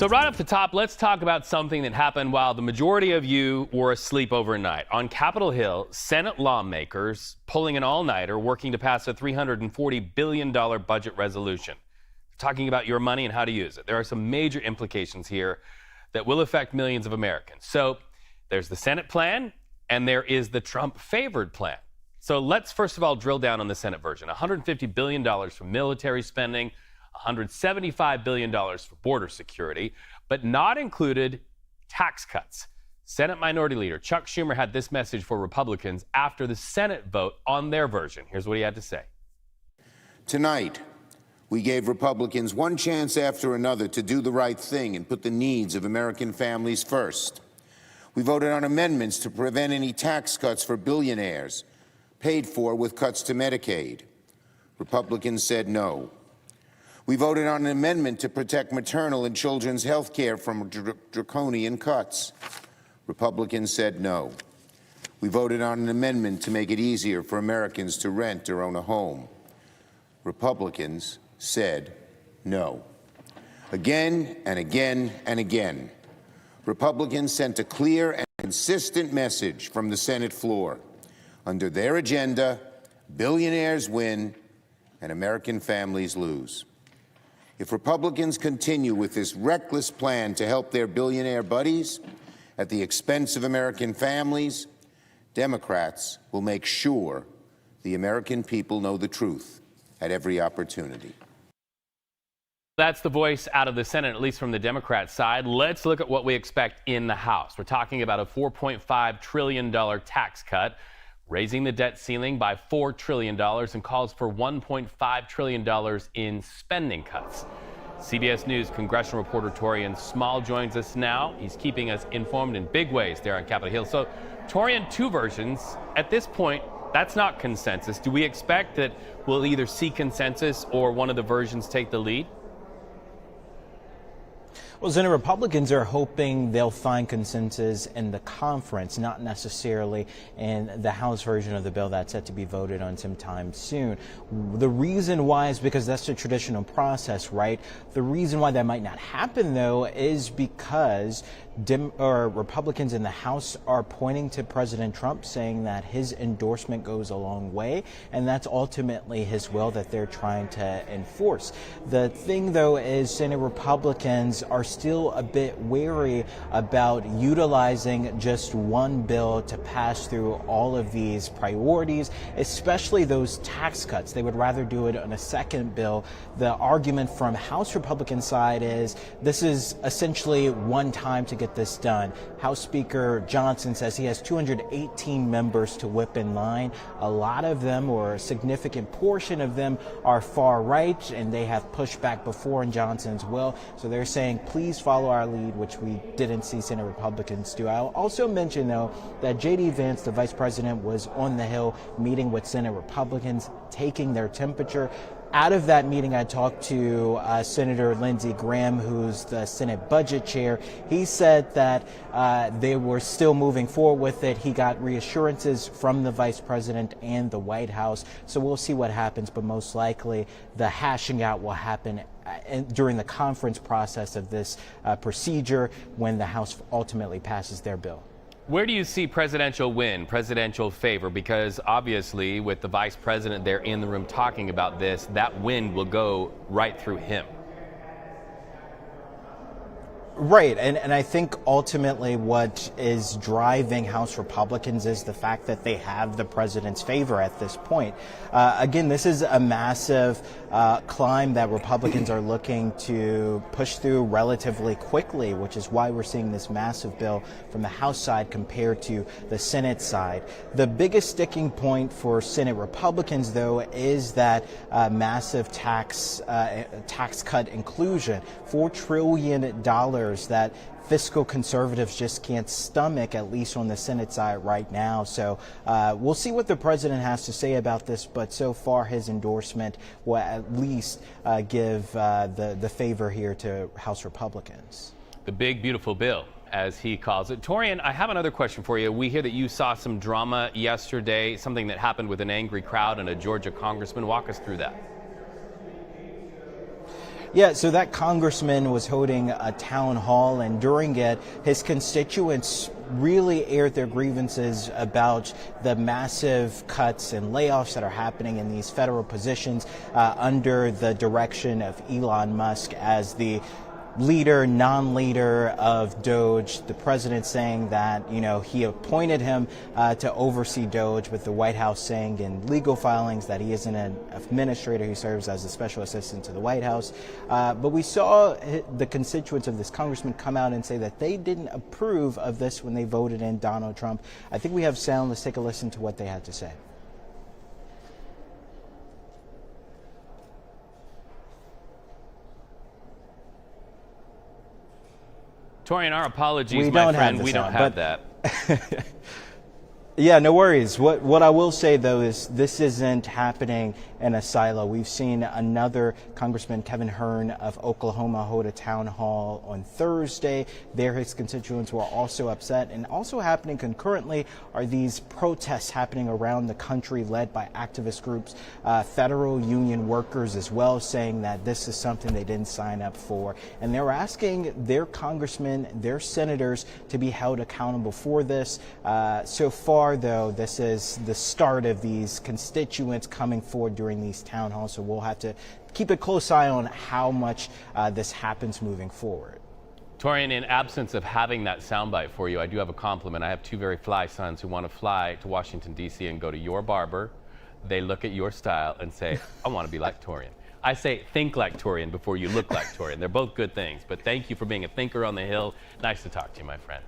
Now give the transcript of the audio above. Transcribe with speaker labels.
Speaker 1: So right off the top, let's talk about something that happened while the majority of you were asleep overnight. On Capitol Hill, Senate lawmakers pulling an all-nighter working to pass a $340 billion budget resolution. Talking about your money and how to use it. There are some major implications here that will affect millions of Americans. So there's the Senate plan and there is the Trump-favored plan. So let's first of all drill down on the Senate version. $150 billion for military spending, $175 billion for border security, but not included tax cuts. Senate Minority Leader Chuck Schumer had this message for Republicans after the Senate vote on their version. Here's what he had to say.
Speaker 2: Tonight, we gave Republicans one chance after another to do the right thing and put the needs of American families first. We voted on amendments to prevent any tax cuts for billionaires, paid for with cuts to Medicaid. Republicans said no. We voted on an amendment to protect maternal and children's health care from draconian cuts. Republicans said no. We voted on an amendment to make it easier for Americans to rent or own a home. Republicans said no. Again and again and again, Republicans sent a clear and consistent message from the Senate floor. Under their agenda, billionaires win and American families lose. If Republicans continue with this reckless plan to help their billionaire buddies at the expense of American families, Democrats will make sure the American people know the truth at every opportunity.
Speaker 1: That's the voice out of the Senate, at least from the Democrat side. Let's look at what we expect in the House. We're talking about a $4.5 trillion tax cut, raising the debt ceiling by $4 trillion and calls for $1.5 trillion in spending cuts. CBS News congressional reporter Taurean Small joins us now. He's keeping us informed in big ways there on Capitol Hill. So, Taurean, two versions. At this point, that's not consensus. Do we expect that we'll either see consensus or one of the versions take the lead?
Speaker 3: Well, Senate Republicans are hoping they'll find consensus in the conference, not necessarily in the House version of the bill that's set to be voted on sometime soon. The reason why is because that's the traditional process, right? The reason why that might not happen, though, is because Republicans in the House are pointing to President Trump, saying that his endorsement goes a long way, and that's ultimately his will that they're trying to enforce. The thing, though, is Senate Republicans are still a bit wary about utilizing just one bill to pass through all of these priorities, especially those tax cuts. They would rather do it on a second bill. The argument from House Republican side is this is essentially one time to get this done. House Speaker Johnson says he has 218 members to whip in line. A lot of them, or a significant portion of them, are far right, and they have pushed back before in Johnson's will. So they're saying, please follow our lead, which we didn't see Senate Republicans do. I'll also mention, though, that J.D. Vance, the vice president, was on the Hill meeting with Senate Republicans, taking their temperature. Out of that meeting, I talked to Senator Lindsey Graham, who's the Senate budget chair. He said that they were still moving forward with it. He got reassurances from the vice president and the White House. So we'll see what happens, but most likely the hashing out will happen during the conference process of this procedure when the House ultimately passes their bill.
Speaker 1: Where do you see presidential win, presidential favor? Because obviously with the vice president there in the room talking about this, that win will go right through him.
Speaker 3: Right, and I think ultimately what is driving House Republicans is the fact that they have the president's favor at this point. Again, this is a massive climb that Republicans are looking to push through relatively quickly, which is why we're seeing this massive bill from the House side compared to the Senate side. The biggest sticking point for Senate Republicans, though, is that massive tax cut inclusion, $4 trillion that fiscal conservatives just can't stomach, at least on the Senate side right now. So we'll see what the president has to say about this, but so far his endorsement will at least give the favor here to House Republicans.
Speaker 1: The big, beautiful bill, as he calls it. Taurean, I have another question for you. We hear that you saw some drama yesterday, something that happened with an angry crowd and a Georgia congressman. Walk us through that.
Speaker 3: Yeah, so that congressman was holding a town hall, and during it, his constituents really aired their grievances about the massive cuts and layoffs that are happening in these federal positions under the direction of Elon Musk as the leader, non-leader of Doge. The president saying that, he appointed him to oversee Doge, with the White House saying in legal filings that he isn't an administrator, he serves as a special assistant to the White House. But we saw the constituents of this congressman come out and say that they didn't approve of this when they voted in Donald Trump. I think we have sound. Let's take a listen to what they had to say.
Speaker 1: Taurean, our apologies, my friend. We don't have that.
Speaker 3: Yeah, no worries. What I will say, though, is this isn't happening in a silo. We've seen another Congressman, Kevin Hern of Oklahoma, hold a town hall on Thursday. There, his constituents were also upset. And also happening concurrently are these protests happening around the country led by activist groups, federal union workers as well, saying that this is something they didn't sign up for. And they're asking their congressmen, their senators, to be held accountable for this. So far, though, this is the start of these constituents coming forward during these town halls, so we'll have to keep a close eye on how much this happens moving forward.
Speaker 1: Taurean, in absence of having that soundbite for you, I do have a compliment. I have two very fly sons who want to fly to Washington, D.C. and go to your barber. They look at your style and say, I want to be like Taurean. I say, think like Taurean before you look like Taurean. They're both good things, but thank you for being a thinker on the Hill. Nice to talk to you, my friend.